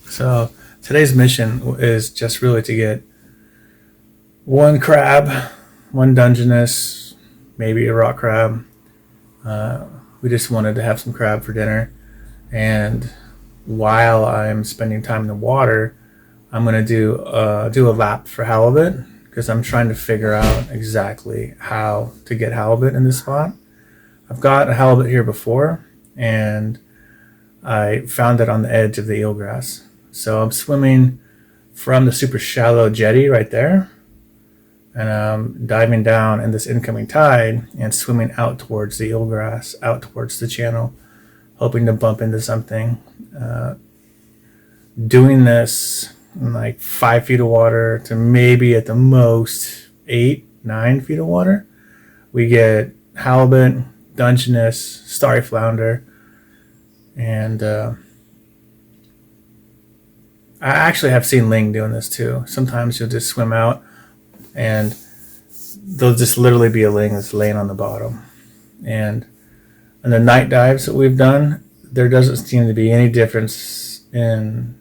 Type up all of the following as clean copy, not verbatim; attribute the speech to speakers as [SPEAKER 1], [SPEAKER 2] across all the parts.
[SPEAKER 1] So today's mission is just really to get one crab, one Dungeness, maybe a rock crab. We just wanted to have some crab for dinner. And while I'm spending time in the water, I'm going to do a lap for halibut because I'm trying to figure out exactly how to get halibut in this spot. I've got a halibut here before, and I found it on the edge of the eelgrass. So I'm swimming from the super shallow jetty right there, and I'm diving down in this incoming tide and swimming out towards the eelgrass, out towards the channel, hoping to bump into something. Doing this in like 5 feet of water to maybe at the most 8-9 feet of water. We get halibut, Dungeness, starry flounder, and I actually have seen ling doing this too. Sometimes you'll just swim out and there'll just literally be a ling that's laying on the bottom. And in the night dives that we've done, there doesn't seem to be any difference in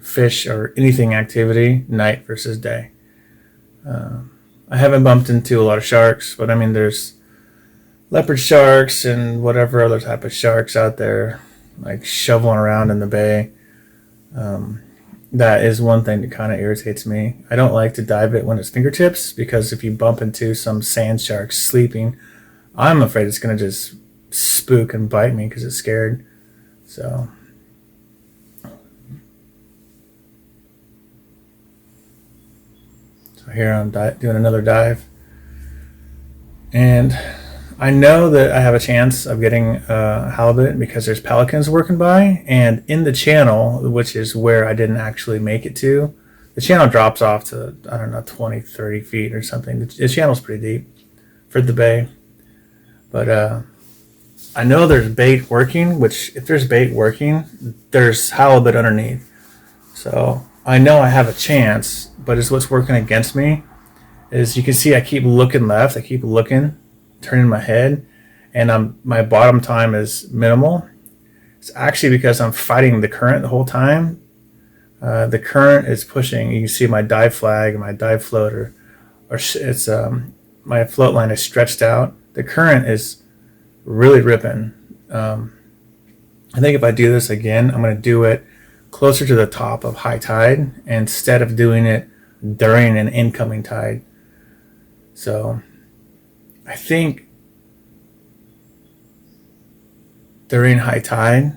[SPEAKER 1] fish or anything activity night versus day. I haven't bumped into a lot of sharks, but I mean there's leopard sharks and whatever other type of sharks out there like shoveling around in the bay. That is one thing that kind of irritates me. I don't like to dive it when it's fingertips, because if you bump into some sand shark sleeping, I'm afraid it's going to just spook and bite me because it's scared. So here I'm doing another dive, and I know that I have a chance of getting halibut because there's pelicans working by, and in the channel, which is where I didn't actually make it to, the channel drops off to, I don't know, 20-30 feet or something. The channel's pretty deep for the bay, but I know there's bait working, which if there's bait working, there's halibut underneath. So I know I have a chance, but it's what's working against me. Is you can see I keep looking left, I keep looking, turning my head, and my bottom time is minimal. It's actually because I'm fighting the current the whole time. The current is pushing. You can see my dive flag and my dive float, it's my float line is stretched out. The current is really ripping. I think if I do this again, I'm going to do it closer to the top of high tide instead of doing it during an incoming tide. So I think during high tide,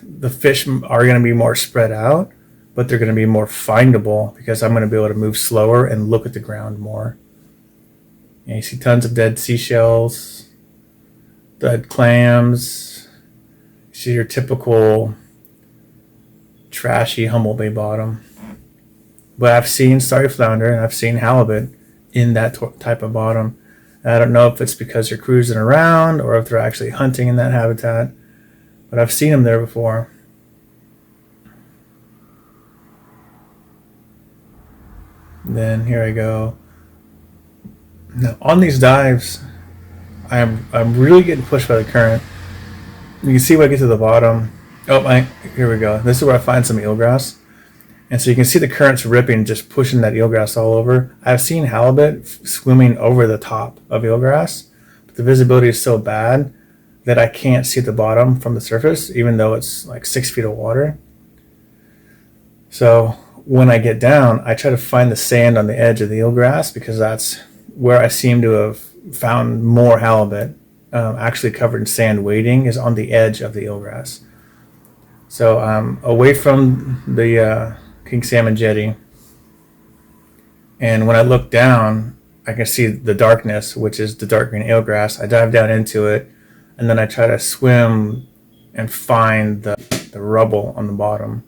[SPEAKER 1] the fish are going to be more spread out, but they're going to be more findable because I'm going to be able to move slower and look at the ground more. And you see tons of dead seashells, dead clams. You see your typical trashy Humboldt Bay bottom. But I've seen starry flounder and I've seen halibut in that type of bottom. And I don't know if it's because they're cruising around or if they're actually hunting in that habitat, but I've seen them there before. And then here I go. Now on these dives, I'm really getting pushed by the current. You can see when I get to the bottom. Here we go. This is where I find some eelgrass. And so you can see the currents ripping, just pushing that eelgrass all over. I've seen halibut swimming over the top of eelgrass, but the visibility is so bad that I can't see the bottom from the surface, even though it's like 6 feet of water. So when I get down, I try to find the sand on the edge of the eelgrass because that's where I seem to have found more halibut. Actually covered in sand waiting is on the edge of the eelgrass. So I'm away from the king salmon jetty, and when I look down, I can see the darkness, which is the dark green eelgrass. I dive down into it, and then I try to swim and find the rubble on the bottom.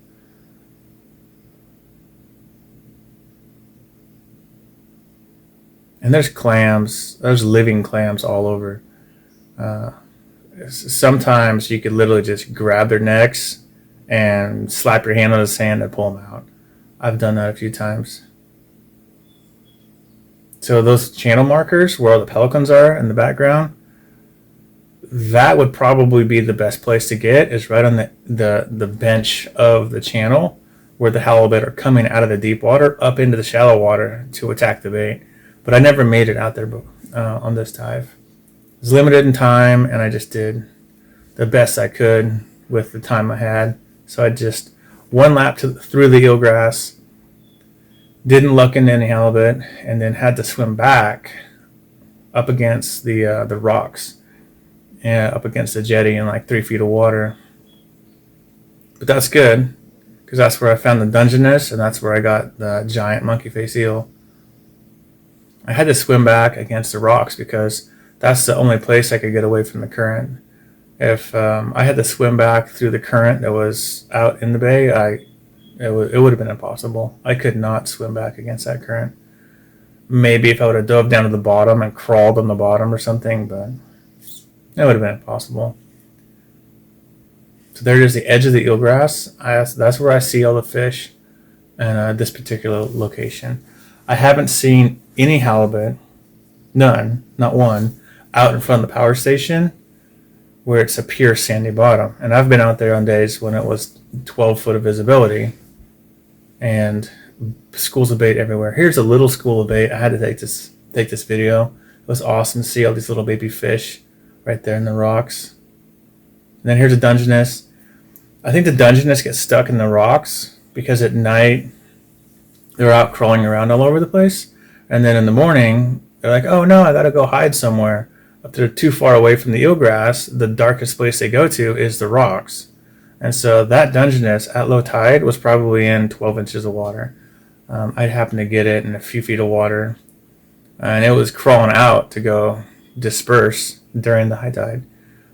[SPEAKER 1] And there's clams, there's living clams all over. Sometimes you could literally just grab their necks and slap your hand on the sand and pull them out. I've done that a few times. So those channel markers where all the pelicans are in the background, that would probably be the best place to get, is right on the bench of the channel where the halibut are coming out of the deep water up into the shallow water to attack the bait. But I never made it out there on this dive. It was limited in time, and I just did the best I could with the time I had. So I just one lap through the eelgrass, didn't luck into any halibut, and then had to swim back up against the rocks, and up against the jetty in like 3 feet of water. But that's good, because that's where I found the Dungeness, and that's where I got the giant monkey face eel. I had to swim back against the rocks because that's the only place I could get away from the current. If I had to swim back through the current that was out in the bay, it would have been impossible. I could not swim back against that current. Maybe if I would have dove down to the bottom and crawled on the bottom or something, but it would have been impossible. So there's the edge of the eelgrass. That's where I see all the fish, and this particular location. I haven't seen any halibut, none, not one, out in front of the power station where it's a pure sandy bottom. And I've been out there on days when it was 12 foot of visibility and schools of bait everywhere. Here's a little school of bait. I had to take this video. It was awesome to see all these little baby fish right there in the rocks. And then here's a Dungeness. I think the Dungeness gets stuck in the rocks because at night they're out crawling around all over the place. And then in the morning, they're like, oh no, I gotta go hide somewhere. If they're too far away from the eelgrass, the darkest place they go to is the rocks. And so that Dungeness at low tide was probably in 12 inches of water. I happened to get it in a few feet of water, and it was crawling out to go disperse during the high tide.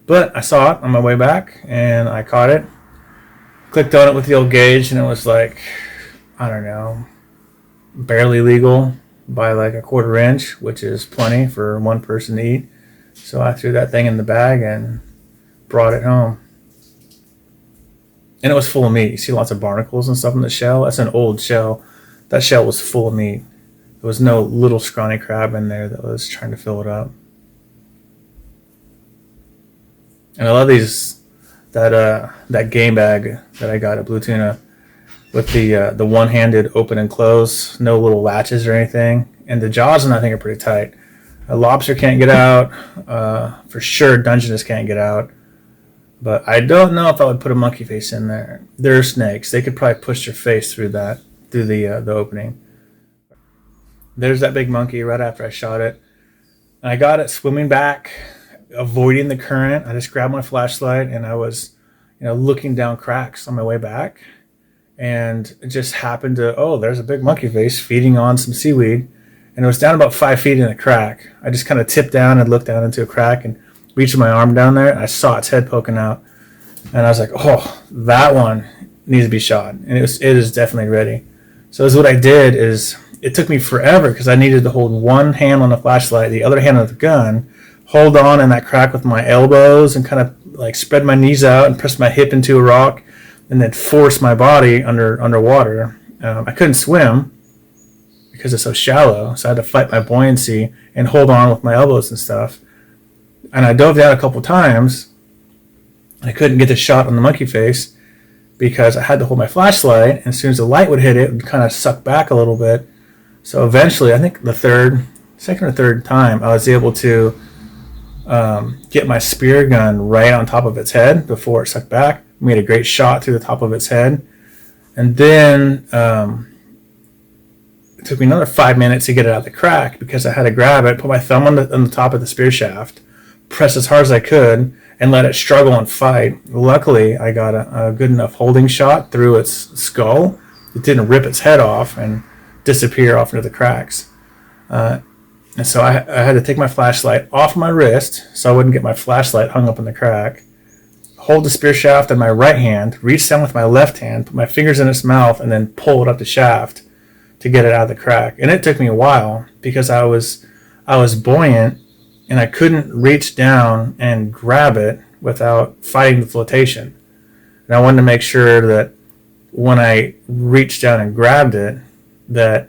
[SPEAKER 1] But I saw it on my way back, and I caught it, clicked on it with the old gauge, and it was like, I don't know, barely legal by like a 1/4 inch, which is plenty for one person to eat. So I threw that thing in the bag and brought it home. And it was full of meat. You see lots of barnacles and stuff in the shell. That's an old shell. That shell was full of meat. There was no little scrawny crab in there that was trying to fill it up. And I love that game bag that I got at Blue Tuna with the one-handed open and close, no little latches or anything. And the jaws on that thing are pretty tight. A lobster can't get out. For sure, Dungeness can't get out. But I don't know if I would put a monkey face in there. They're snakes. They could probably push their face through the opening. There's that big monkey right after I shot it. And I got it swimming back, avoiding the current. I just grabbed my flashlight and I was, looking down cracks on my way back, and it just happened to, there's a big monkey face feeding on some seaweed, and it was down about 5 feet in a crack. I just kind of tipped down and looked down into a crack and reached my arm down there, and I saw its head poking out, and I was like, that one needs to be shot, and it is definitely ready. So what I did is, it took me forever because I needed to hold one hand on the flashlight, the other hand on the gun, hold on in that crack with my elbows, and kind of like spread my knees out and press my hip into a rock, and then force my body underwater. I couldn't swim because it's so shallow, so I had to fight my buoyancy and hold on with my elbows and stuff. And I dove down a couple times. I couldn't get the shot on the monkey face because I had to hold my flashlight, and as soon as the light would hit it, it would kind of suck back a little bit. So eventually, I think the second or third time, I was able to get my spear gun right on top of its head before it sucked back. Made a great shot through the top of its head. And then it took me another 5 minutes to get it out of the crack because I had to grab it, put my thumb on the top of the spear shaft, press as hard as I could, and let it struggle and fight. Luckily, I got a good enough holding shot through its skull. It didn't rip its head off and disappear off into the cracks. And so I had to take my flashlight off my wrist so I wouldn't get my flashlight hung up in the crack, hold the spear shaft in my right hand, reach down with my left hand, put my fingers in its mouth, and then pull it up the shaft to get it out of the crack. And it took me a while because I was buoyant and I couldn't reach down and grab it without fighting the flotation. And I wanted to make sure that when I reached down and grabbed it, that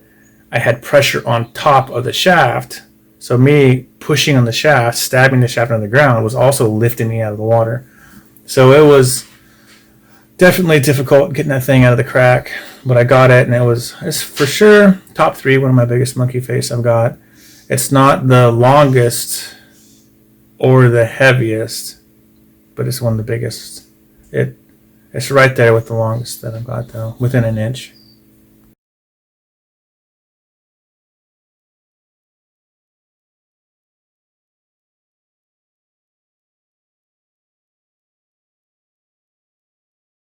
[SPEAKER 1] I had pressure on top of the shaft So me pushing on the shaft, stabbing the shaft on the ground, was also lifting me out of the water. So it was definitely difficult getting that thing out of the crack, but I got it, and it's for sure top 3, one of my biggest monkey face I've got. It's not the longest or the heaviest, but it's one of the biggest. It's right there with the longest that I've got, though, within an inch.